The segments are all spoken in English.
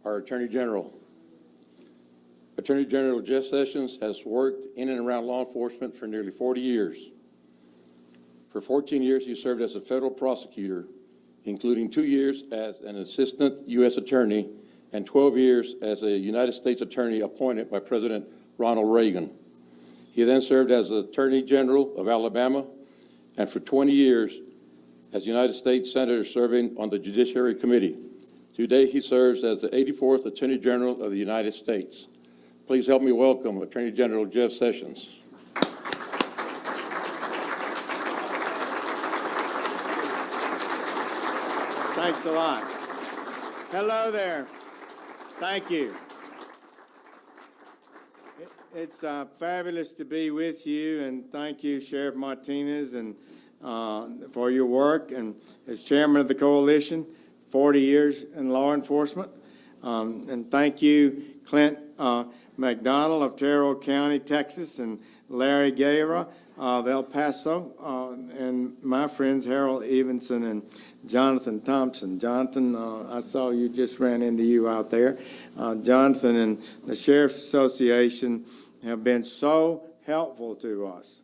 our Attorney General. Attorney General Jeff Sessions has worked in and around law enforcement for nearly 40 years. For 14 years, he served as a federal prosecutor, including 2 years as an assistant U.S. attorney and 12 years as a United States attorney appointed by President Ronald Reagan. He then served as Attorney General of Alabama and for 20 years as United States Senator serving on the Judiciary Committee. Today, he serves as the 84th Attorney General of the United States. Please help me welcome Attorney General Jeff Sessions. Thanks a lot. Hello there. Thank you. It's fabulous to be with you, and thank you, Sheriff Martinez, and for your work. And as chairman of the coalition, 40 years in law enforcement. And thank you, Clint McDonald of Terrell County, Texas, and Larry Guerra of El Paso, and my friends Harold Evenson and Jonathan Thompson. Jonathan, I saw you just ran into you out there. Jonathan and the Sheriff's Association have been so helpful to us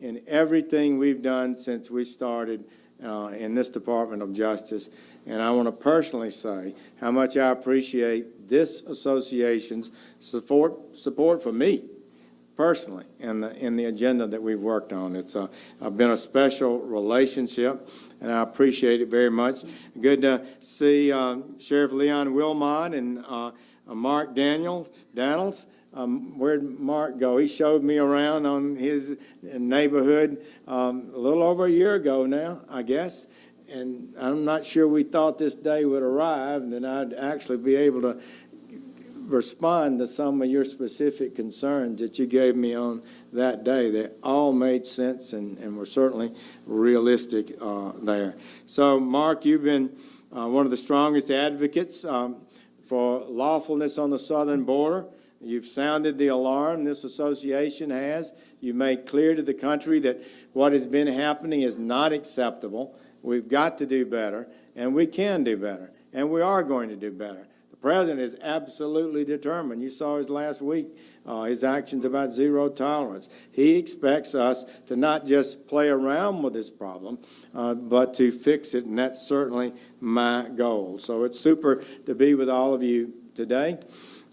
in everything we've done since we started in this Department of Justice. And I want to personally say how much I appreciate this association's support for me personally in the agenda that we've worked on. It's been a special relationship, and I appreciate it very much. Good to see Sheriff Leon Wilmot and Mark Daniels. Where'd Mark go? He showed me around on his neighborhood a little over a year ago now, I guess. And I'm not sure we thought this day would arrive and then I'd actually be able to respond to some of your specific concerns that you gave me on that day. They all made sense and were certainly realistic there. So, Mark, you've been one of the strongest advocates for lawfulness on the southern border. You've sounded the alarm, this association has. You've made clear to the country that what has been happening is not acceptable. We've got to do better, and we can do better, and we are going to do better. The president is absolutely determined. You saw his last week, his actions about zero tolerance. He expects us to not just play around with this problem, but to fix it, and that's certainly my goal. So it's super to be with all of you today.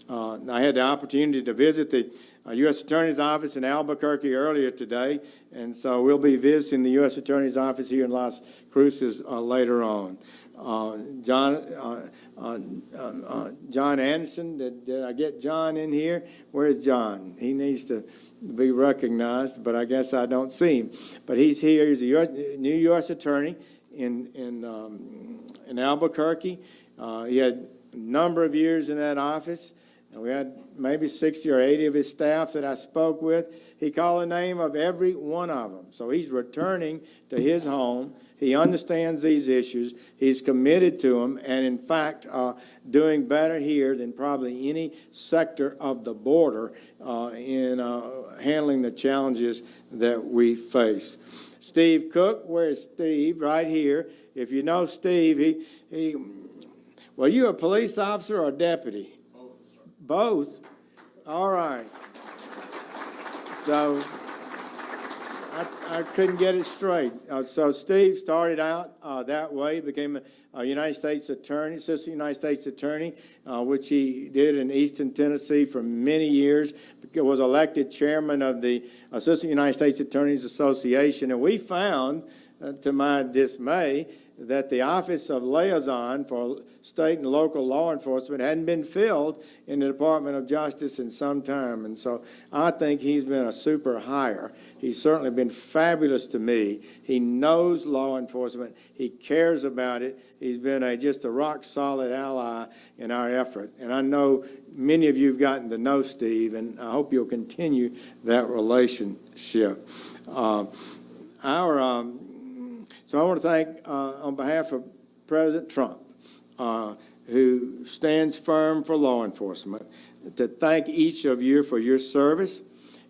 I had the opportunity to visit the U.S. Attorney's Office in Albuquerque earlier today, and so we'll be visiting the U.S. Attorney's Office here in Las Cruces later on. John Anderson, did I get John in here? Where's John? He needs to be recognized, but I guess I don't see him. But he's here. He's a new U.S. Attorney in Albuquerque. He had a number of years in that office. And we had maybe 60 or 80 of his staff that I spoke with. He called the name of every one of them. So he's returning to his home. He understands these issues. He's committed to them, and in fact, doing better here than probably any sector of the border in handling the challenges that we face. Steve Cook, where's Steve? Right here. If you know Steve, well, you a police officer or a deputy? Both? All right. So I couldn't get it straight. So Steve started out that way, became a United States attorney, assistant United States attorney, which he did in Easton, Tennessee for many years. Was elected chairman of the Assistant United States Attorneys Association. And we found, to my dismay, that the office of liaison for state and local law enforcement hadn't been filled in the Department of Justice in some time. And so I think he's been a super hire. He's certainly been fabulous to me. He knows law enforcement. He cares about it. He's been just a rock-solid ally in our effort. And I know many of you have gotten to know Steve, and I hope you'll continue that relationship. So I want to thank, on behalf of President Trump, who stands firm for law enforcement, to thank each of you for your service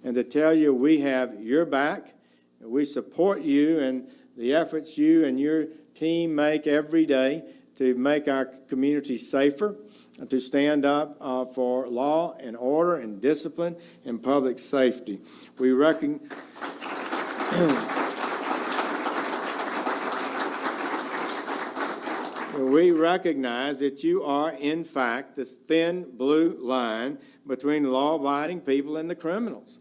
and to tell you we have your back. We support you and the efforts you and your team make every day to make our community safer, to stand up for law and order and discipline and public safety. We recognize that you are, in fact, this thin blue line between law-abiding people and the criminals,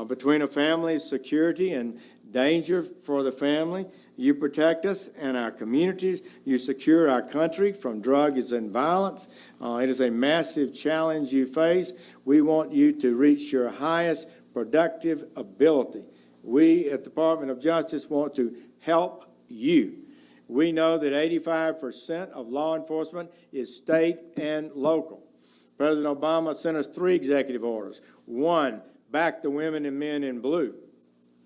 between a family's security and danger for the family. You protect us and our communities. You secure our country from drugs and violence. It is a massive challenge you face. We want you to reach your highest productive ability. We at the Department of Justice want to help you. We know that 85% of law enforcement is state and local. President Obama sent us 3 executive orders. 1, back the women and men in blue.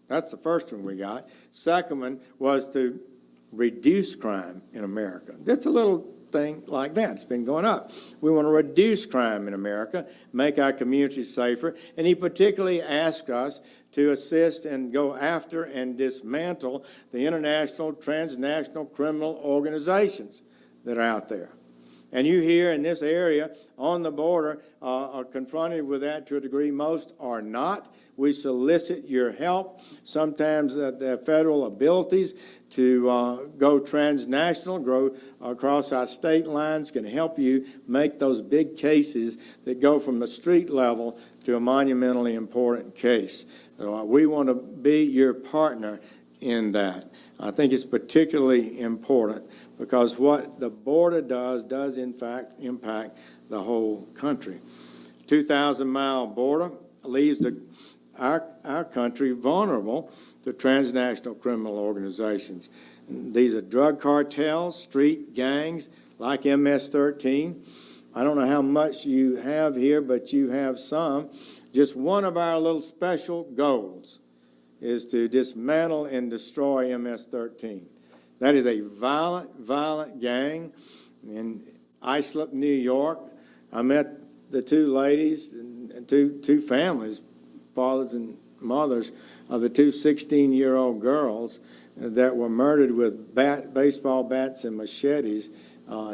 That's the first one we got. Second one was to reduce crime in America. That's a little thing like that. It's been going up. We want to reduce crime in America, make our communities safer, and he particularly asked us to assist and go after and dismantle the international, transnational criminal organizations that are out there. And you here in this area on the border are confronted with that to a degree. Most are not. We solicit your help. Sometimes the federal abilities to go transnational, grow across our state lines can help you make those big cases that go from the street level to a monumentally important case. So we want to be your partner in that. I think it's particularly important because what the border does in fact impact the whole country. 2,000-mile border leaves our country vulnerable to transnational criminal organizations. These are drug cartels, street gangs like MS-13. I don't know how much you have here, but you have some. Just one of our little special goals is to dismantle and destroy MS-13. That is a violent gang in Islip, New York. I met the 2 ladies and two families, fathers and mothers, of the 2 16-year-old girls that were murdered with baseball bats and machetes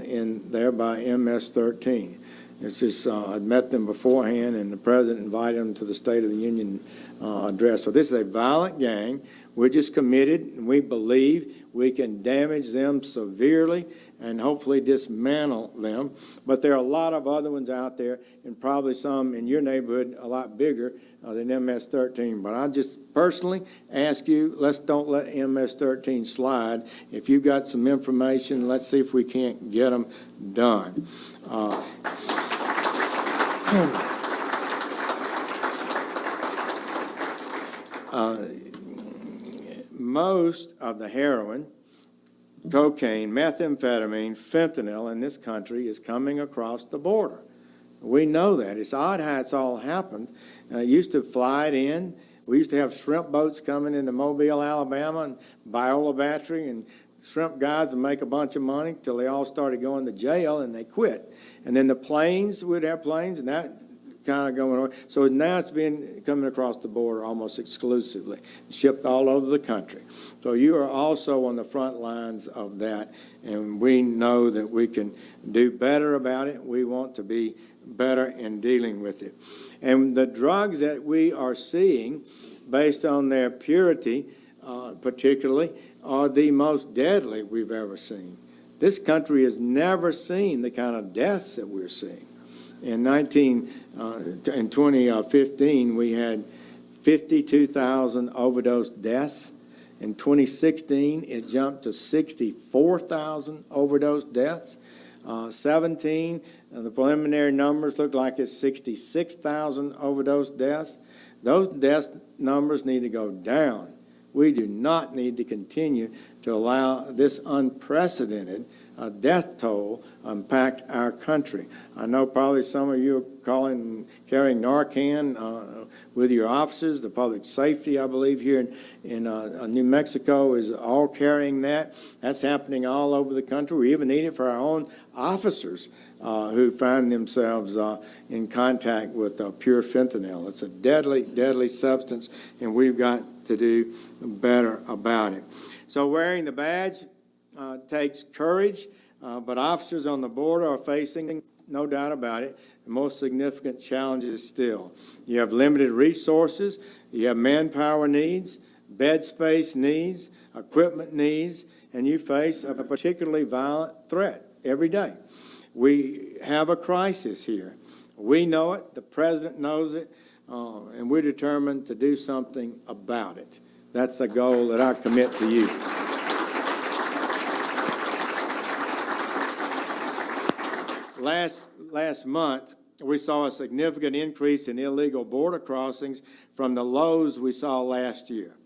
in there by MS-13. It's just, I'd met them beforehand, and the president invited them to the State of the Union address. So this is a violent gang. We're just committed, and we believe we can damage them severely and hopefully dismantle them. But there are a lot of other ones out there, and probably some in your neighborhood a lot bigger than MS-13. But I just personally ask you, don't let MS-13 slide. If you've got some information, let's see if we can't get them done. Most of the heroin, cocaine, methamphetamine, fentanyl in this country is coming across the border. We know that. It's odd how it's all happened. Used to fly it in. We used to have shrimp boats coming into Mobile, Alabama, and Biola Battery, and shrimp guys would make a bunch of money till they all started going to jail and they quit. And then the planes, we'd have planes, and that kind of going on. So now it's been coming across the border almost exclusively, shipped all over the country. So you are also on the front lines of that, and we know that we can do better about it. We want to be better in dealing with it. And the drugs that we are seeing, based on their purity particularly, are the most deadly we've ever seen. This country has never seen the kind of deaths that we're seeing. In 2015, we had 52,000 overdose deaths. In 2016, it jumped to 64,000 overdose deaths. 17, the preliminary numbers look like it's 66,000 overdose deaths. Those death numbers need to go down. We do not need to continue to allow this unprecedented death toll impact our country. I know probably some of you are carrying Narcan with your officers. The public safety, I believe, here in New Mexico is all carrying that. That's happening all over the country. We even need it for our own officers who find themselves in contact with pure fentanyl. It's a deadly, deadly substance, and we've got to do better about it. So wearing the badge takes courage. but officers on the border are facing, no doubt about it, the most significant challenges still. You have limited resources, you have manpower needs, bed space needs, equipment needs, and you face a particularly violent threat every day. We have a crisis here. We know it, the president knows it, and we're determined to do something about it. That's a goal that I commit to you. Last month, we saw a significant increase in illegal border crossings from the lows we saw last year,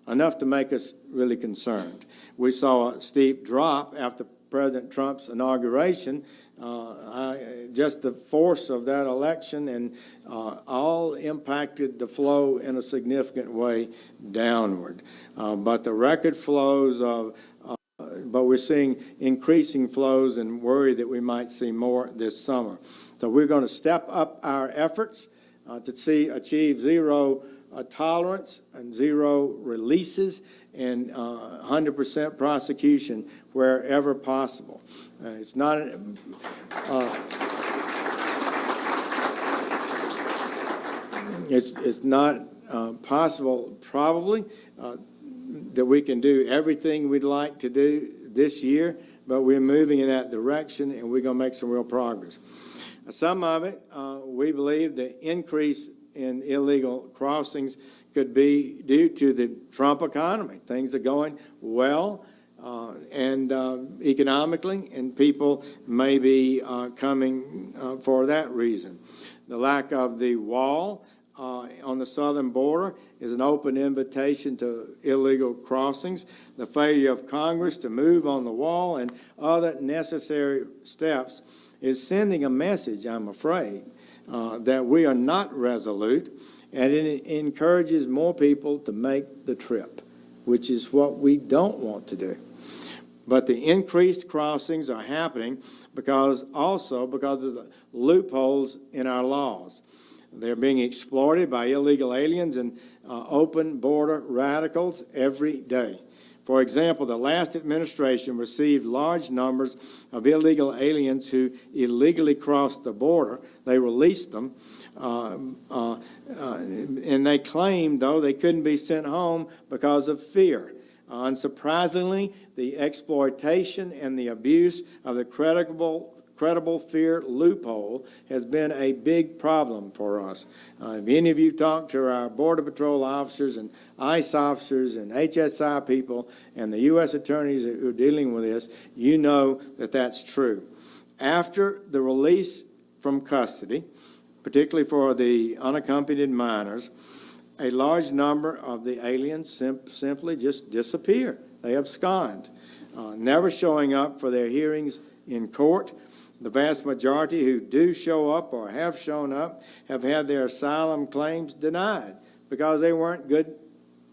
enough to make us really concerned. We saw a steep drop after President Trump's inauguration. Just the force of that election and all impacted the flow in a significant way downward. But the record flows but we're seeing increasing flows and worry that we might see more this summer. So we're going to step up our efforts to achieve zero tolerance and zero releases and 100% prosecution wherever possible. It's not it's not possible probably that we can do everything we'd like to do this year, but we're moving in that direction and we're going to make some real progress. Some of it, we believe the increase in illegal crossings could be due to the Trump economy. Things are going well and economically, and people may be coming for that reason. The lack of the wall on the southern border is an open invitation to illegal crossings. The failure of Congress to move on the wall and other necessary steps is sending a message, I'm afraid, that we are not resolute, and it encourages more people to make the trip, which is what we don't want to do. But the increased crossings are happening because of the loopholes in our laws. They're being exploited by illegal aliens and open border radicals every day. For example, the last administration received large numbers of illegal aliens who illegally crossed the border. They released them, and they claimed, though, they couldn't be sent home because of fear. Unsurprisingly, the exploitation and the abuse of the credible fear loophole has been a big problem for us. If any of you talk to our Border Patrol officers and ICE officers and HSI people and the U.S. attorneys who are dealing with this, you know that that's true. After the release from custody, particularly for the unaccompanied minors, a large number of the aliens simply just disappear. They abscond, never showing up for their hearings in court. The vast majority who do show up or have shown up have had their asylum claims denied because they weren't good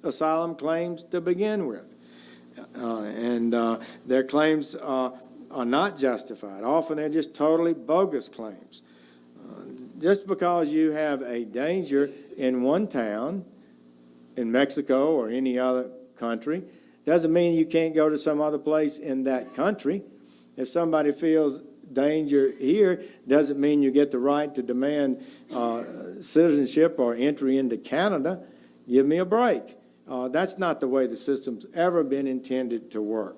asylum claims to begin with. And their claims are not justified. Often they're just totally bogus claims. Just because you have a danger in one town in Mexico or any other country doesn't mean you can't go to some other place in that country. If somebody feels danger here, doesn't mean you get the right to demand citizenship or entry into Canada. Give me a break. That's not the way the system's ever been intended to work.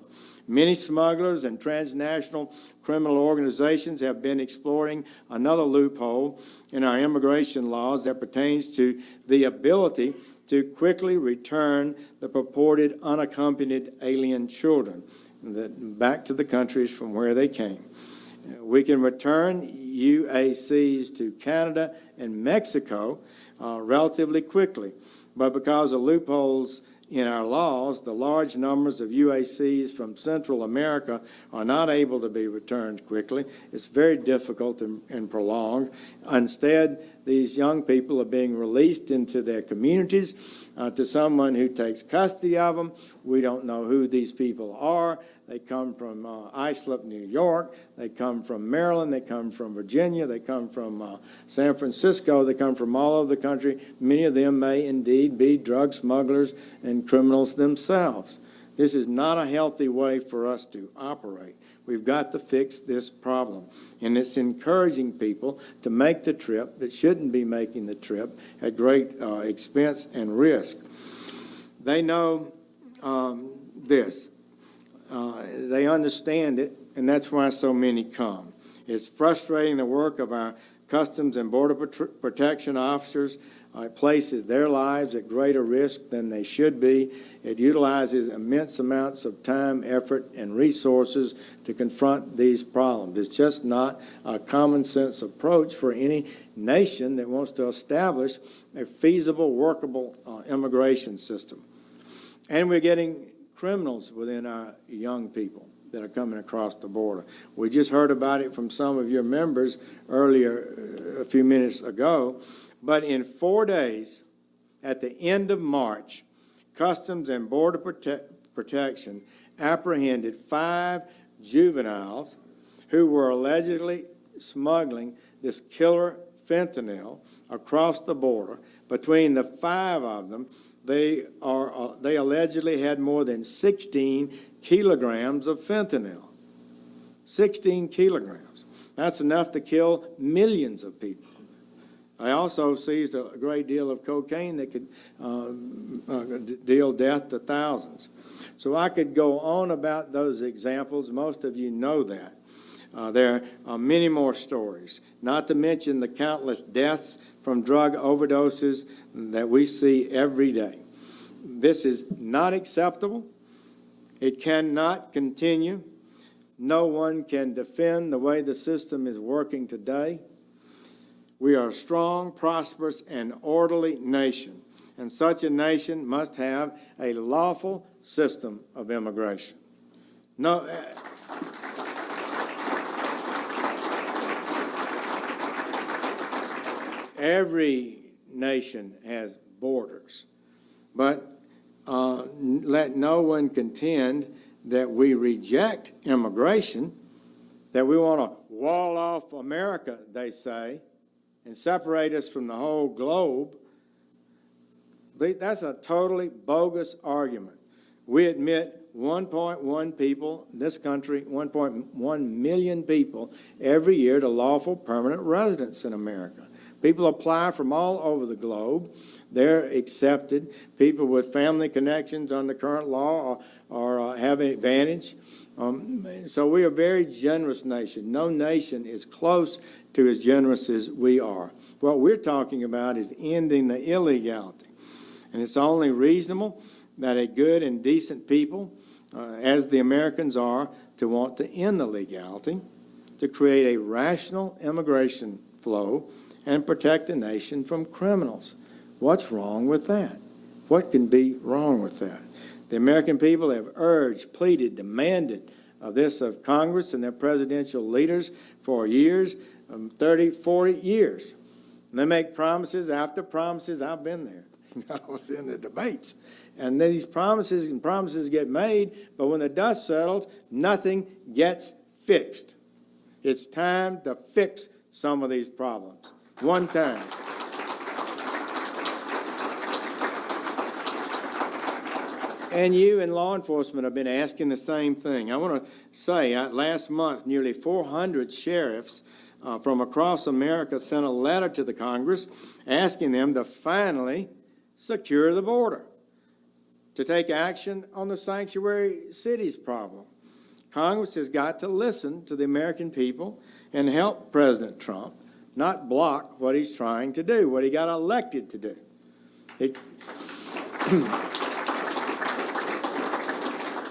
Many smugglers and transnational criminal organizations have been exploring another loophole in our immigration laws that pertains to the ability to quickly return the purported unaccompanied alien children back to the countries from where they came. We can return UACs to Canada and Mexico relatively quickly, but because of loopholes in our laws, the large numbers of UACs from Central America are not able to be returned quickly. It's very difficult and prolonged. Instead, these young people are being released into their communities to someone who takes custody of them. We don't know who these people are. They come from Islip, New York. They come from Maryland. They come from Virginia. They come from San Francisco. They come from all over the country. Many of them may indeed be drug smugglers and criminals themselves. This is not a healthy way for us to operate. We've got to fix this problem. And it's encouraging people to make the trip that shouldn't be making the trip at great expense and risk. They know this. They understand it, and that's why so many come. It's frustrating the work of our Customs and Border Protection officers. It places their lives at greater risk than they should be. It utilizes immense amounts of time, effort, and resources to confront these problems. It's just not a common sense approach for any nation that wants to establish a feasible, workable immigration system. And we're getting criminals within our young people that are coming across the border. We just heard about it from some of your members earlier, a few minutes ago. But in 4 days, at the end of March, Customs and Border Protection apprehended 5 juveniles who were allegedly smuggling this killer fentanyl across the border. Between the 5 of them, they allegedly had more than 16 kilograms of fentanyl. 16 kilograms. That's enough to kill millions of people. I also seized a great deal of cocaine that could deal death to thousands. So I could go on about those examples. Most of you know that. There are many more stories, not to mention the countless deaths from drug overdoses that we see every day. This is not acceptable. It cannot continue. No one can defend the way the system is working today. We are a strong, prosperous, and orderly nation, and such a nation must have a lawful system of immigration. No. Every nation has borders, but let no one contend that we reject immigration, that we want to wall off America, they say, and separate us from the whole globe. That's a totally bogus argument. We admit 1.1 people, this country, 1.1 million people every year to lawful permanent residence in America. People apply from all over the globe. They're accepted. People with family connections under current law are have an advantage. So we are a very generous nation. No nation is close to as generous as we are. What we're talking about is ending the illegality. And it's only reasonable that a good and decent people, as the Americans are, to want to end the legality, to create a rational immigration flow, and protect the nation from criminals. What's wrong with that? What can be wrong with that? The American people have urged, pleaded, demanded this of Congress and their presidential leaders for years, 30, 40 years. And they make promises after promises. I've been there. I was in the debates. And these promises get made, but when the dust settles, nothing gets fixed. It's time to fix some of these problems. One time. And you in law enforcement have been asking the same thing. I want to say, last month, nearly 400 sheriffs from across America sent a letter to the Congress asking them to finally secure the border, to take action on the sanctuary cities problem. Congress has got to listen to the American people and help President Trump, not block what he's trying to do, what he got elected to do.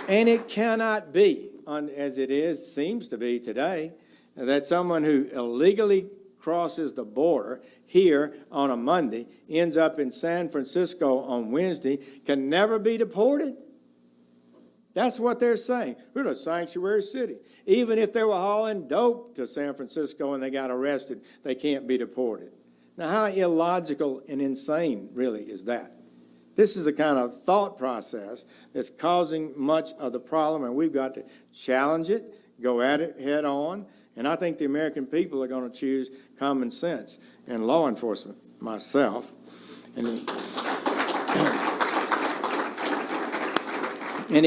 And it cannot be, as it seems to be today, that someone who illegally crosses the border here on a Monday, ends up in San Francisco on Wednesday, can never be deported. That's what they're saying. We're a sanctuary city. Even if they were hauling dope to San Francisco and they got arrested, they can't be deported. Now, how illogical and insane, really, is that? This is the kind of thought process that's causing much of the problem, and we've got to challenge it, go at it head on, and I think the American people are going to choose common sense and law enforcement, myself. And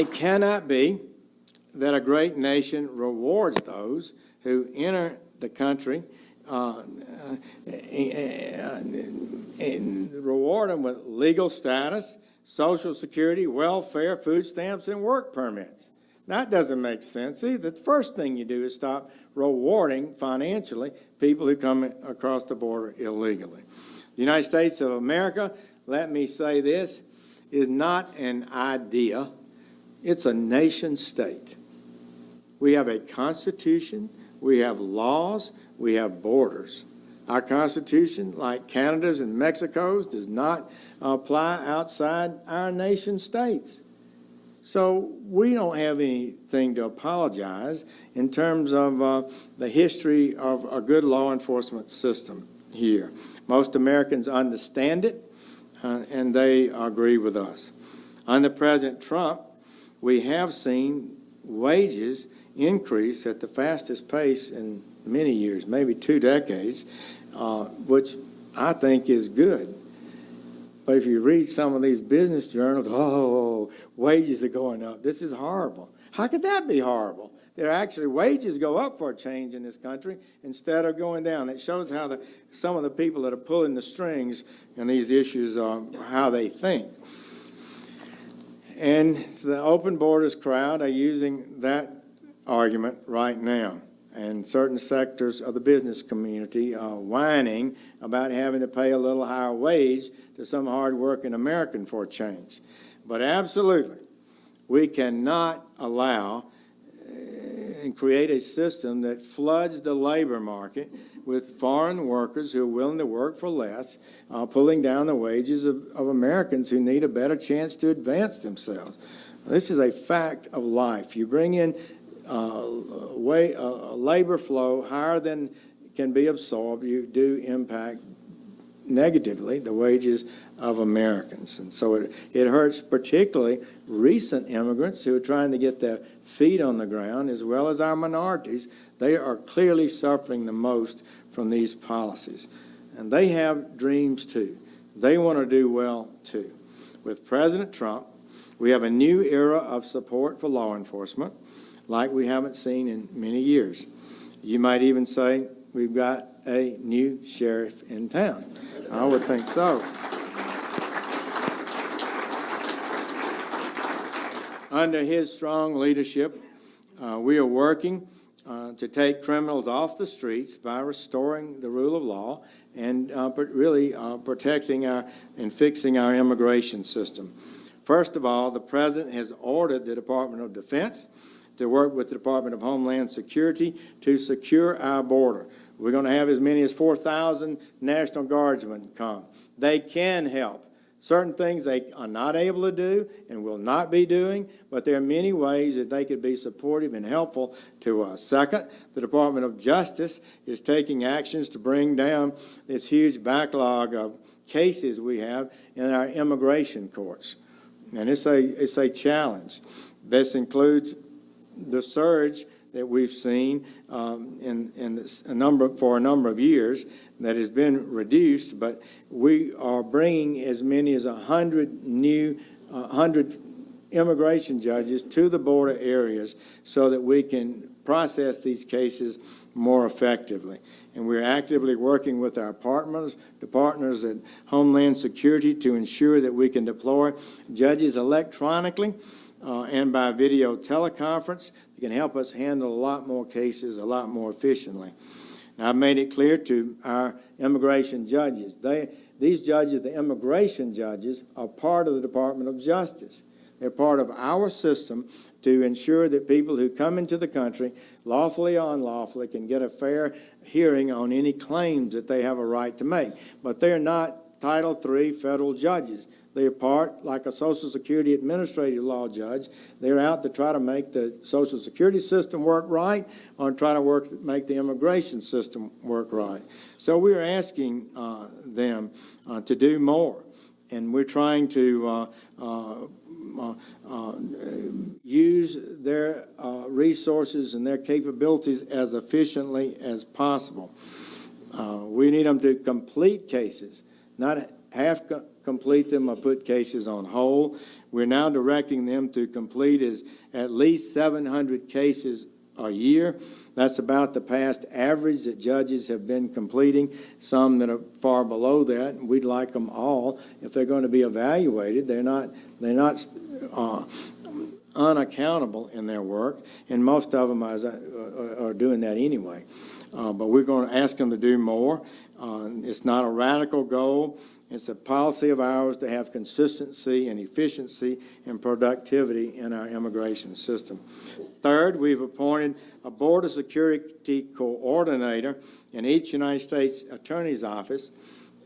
it cannot be that a great nation rewards those who enter the country and reward them with legal status, Social Security, welfare, food stamps, and work permits. That doesn't make sense either. The first thing you do is stop rewarding financially people who come across the border illegally. The United States of America, let me say this, is not an idea. It's a nation state. We have a constitution, we have laws, we have borders. Our Constitution, like Canada's and Mexico's, does not apply outside our nation states. So we don't have anything to apologize in terms of the history of a good law enforcement system here. Most Americans understand it, and they agree with us. Under President Trump, we have seen wages increase at the fastest pace in many years, maybe 2 decades, which I think is good. But if you read some of these business journals, oh, wages are going up. This is horrible. How could that be horrible? There actually wages go up for a change in this country instead of going down. It shows how some of the people that are pulling the strings in these issues are how they think. And the open borders crowd are using that argument right now. And certain sectors of the business community are whining about having to pay a little higher wage to some hard-working American for a change. But absolutely, we cannot allow and create a system that floods the labor market with foreign workers who are willing to work for less, pulling down the wages of Americans who need a better chance to advance themselves. This is a fact of life. You bring in labor flow higher than can be absorbed, you do impact negatively the wages of Americans. And so it hurts particularly recent immigrants who are trying to get their feet on the ground, as well as our minorities. They are clearly suffering the most from these policies. And they have dreams too. They want to do well too. With President Trump, we have a new era of support for law enforcement like we haven't seen in many years. You might even say we've got a new sheriff in town. I would think so. Under his strong leadership, we are working to take criminals off the streets by restoring the rule of law and really protecting and fixing our immigration system. First of all, the President has ordered the Department of Defense to work with the Department of Homeland Security to secure our border. We're going to have as many as 4,000 National Guardsmen come. They can help. Certain things they are not able to do and will not be doing, but there are many ways that they could be supportive and helpful to us. Second, the Department of Justice is taking actions to bring down this huge backlog of cases we have in our immigration courts. And it's a challenge. This includes the surge that we've seen for a number of years that has been reduced, but we are bringing as many as 100 immigration judges to the border areas so that we can process these cases more effectively. And we're actively working with our partners at Homeland Security to ensure that we can deploy judges electronically and by video teleconference. It can help us handle a lot more cases a lot more efficiently. Now, I've made it clear to our immigration judges. These judges, the immigration judges, are part of the Department of Justice. They're part of our system to ensure that people who come into the country, lawfully or unlawfully, can get a fair hearing on any claims that they have a right to make. But they're not Title III federal judges. They're part, like a Social Security administrative law judge. They're out to try to make the Social Security system work right or try to make the immigration system work right. So we're asking them to do more. And we're trying to use their resources and their capabilities as efficiently as possible. We need them to complete cases, not complete them or put cases on hold. We're now directing them to complete at least 700 cases a year. That's about the past average that judges have been completing, some that are far below that. We'd like them all, if they're going to be evaluated. They're not unaccountable in their work, and most of them are doing that anyway. But we're going to ask them to do more. It's not a radical goal. It's a policy of ours to have consistency and efficiency and productivity in our immigration system. Third, we've appointed a border security coordinator in each United States Attorney's Office,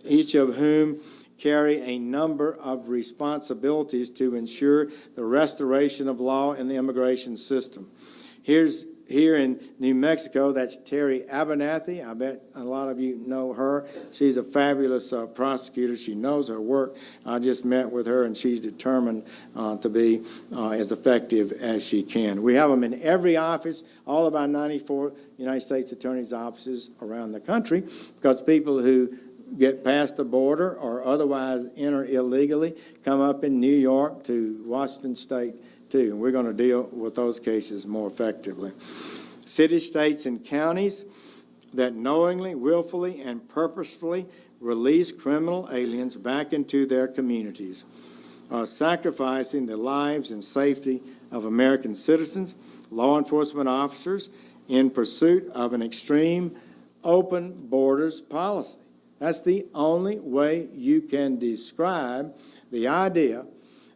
each of whom carry a number of responsibilities to ensure the restoration of law in the immigration system. Here in New Mexico, that's Terry Abernathy. I bet a lot of you know her. She's a fabulous prosecutor. She knows her work. I just met with her, and she's determined to be as effective as she can. We have them in every office, all of our 94 United States Attorney's offices around the country, because people who get past the border or otherwise enter illegally come up in New York to Washington State too, and we're going to deal with those cases more effectively. Cities, states, and counties that knowingly, willfully, and purposefully release criminal aliens back into their communities are sacrificing the lives and safety of American citizens, law enforcement officers, in pursuit of an extreme open borders policy. That's the only way you can describe the idea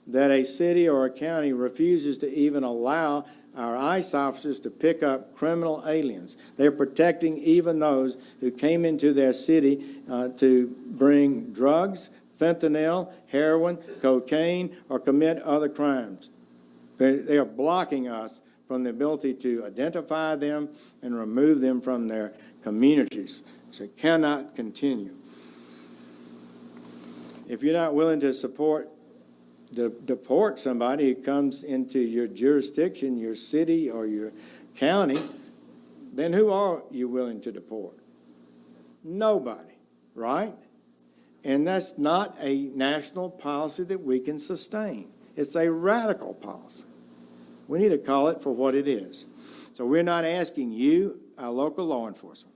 that a city or a county refuses to even allow our ICE officers to pick up criminal aliens. They're protecting even those who came into their city to bring drugs, fentanyl, heroin, cocaine, or commit other crimes. They are blocking us from the ability to identify them and remove them from their communities. So it cannot continue. If you're not willing to deport somebody who comes into your jurisdiction, your city, or your county, then who are you willing to deport? Nobody, right? And that's not a national policy that we can sustain. It's a radical policy. We need to call it for what it is. So we're not asking you, our local law enforcement,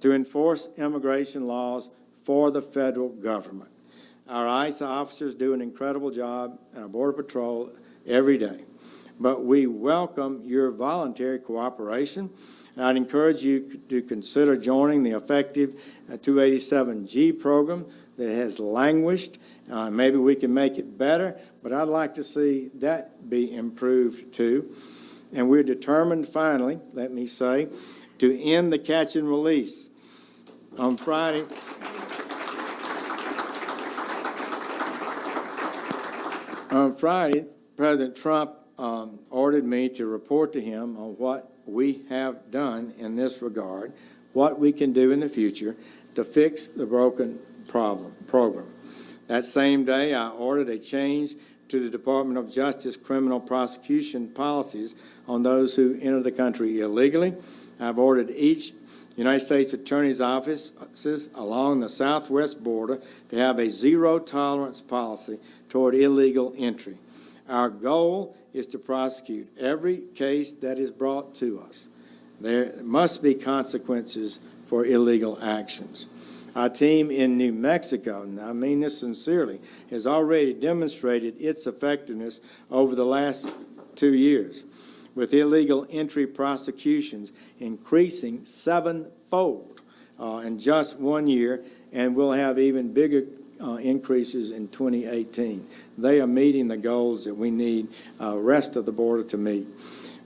to enforce immigration laws for the federal government. Our ICE officers do an incredible job at our Border Patrol every day. But we welcome your voluntary cooperation. And I'd encourage you to consider joining the effective 287G program that has languished. Maybe we can make it better, but I'd like to see that be improved too. And we're determined, finally, let me say, to end the catch and release. On Friday, President Trump ordered me to report to him on what we have done in this regard, what we can do in the future to fix the broken program. That same day, I ordered a change to the Department of Justice criminal prosecution policies on those who enter the country illegally. I've ordered each United States Attorney's offices along the southwest border to have a zero-tolerance policy toward illegal entry. Our goal is to prosecute every case that is brought to us. There must be consequences for illegal actions. Our team in New Mexico, and I mean this sincerely, has already demonstrated its effectiveness over the last 2 years, with illegal entry prosecutions increasing sevenfold in just 1 year, and we'll have even bigger increases in 2018. They are meeting the goals that we need rest of the border to meet.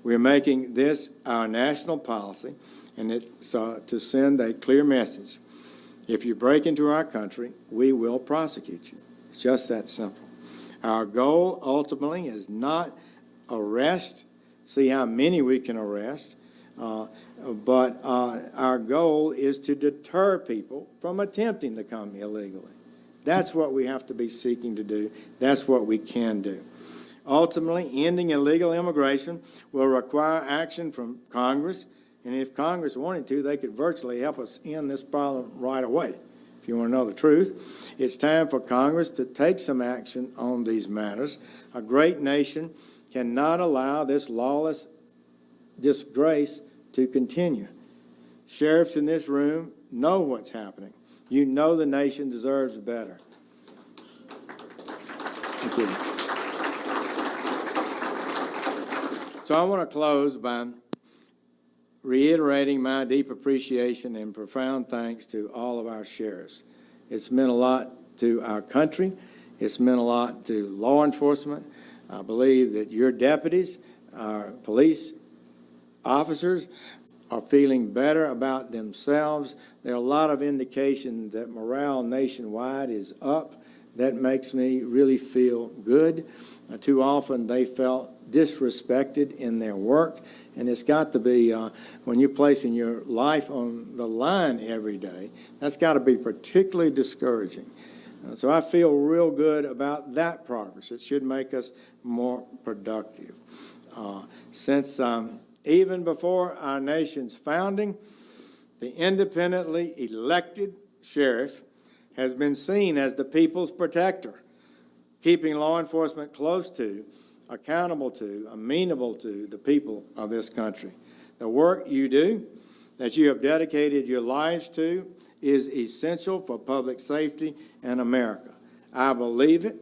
We're making this our national policy, and it's to send a clear message. If you break into our country, we will prosecute you. It's just that simple. Our goal ultimately is not arrest, see how many we can arrest, but our goal is to deter people from attempting to come illegally. That's what we have to be seeking to do. That's what we can do. Ultimately, ending illegal immigration will require action from Congress, and if Congress wanted to, they could virtually help us end this problem right away. if you want to know the truth. It's time for Congress to take some action on these matters. A great nation cannot allow this lawless disgrace to continue. Sheriffs in this room know what's happening. You know the nation deserves better. Thank you. So I want to close by reiterating my deep appreciation and profound thanks to all of our sheriffs. It's meant a lot to our country. It's meant a lot to law enforcement. I believe that your deputies, our police officers, are feeling better about themselves. There are a lot of indications that morale nationwide is up. That makes me really feel good. Too often they felt disrespected in their work, and it's got to be, when you're placing your life on the line every day, that's got to be particularly discouraging. So I feel real good about that progress. It should make us more productive. Since even before our nation's founding, the independently elected sheriff has been seen as the people's protector, keeping law enforcement close to, accountable to, amenable to the people of this country. The work you do, that you have dedicated your lives to, is essential for public safety in America. I believe it.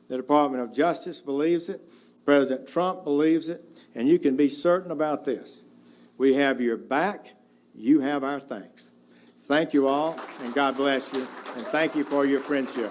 The Department of Justice believes it. President Trump believes it. And you can be certain about this. We have your back. You have our thanks. Thank you all, and God bless you. And thank you for your friendship.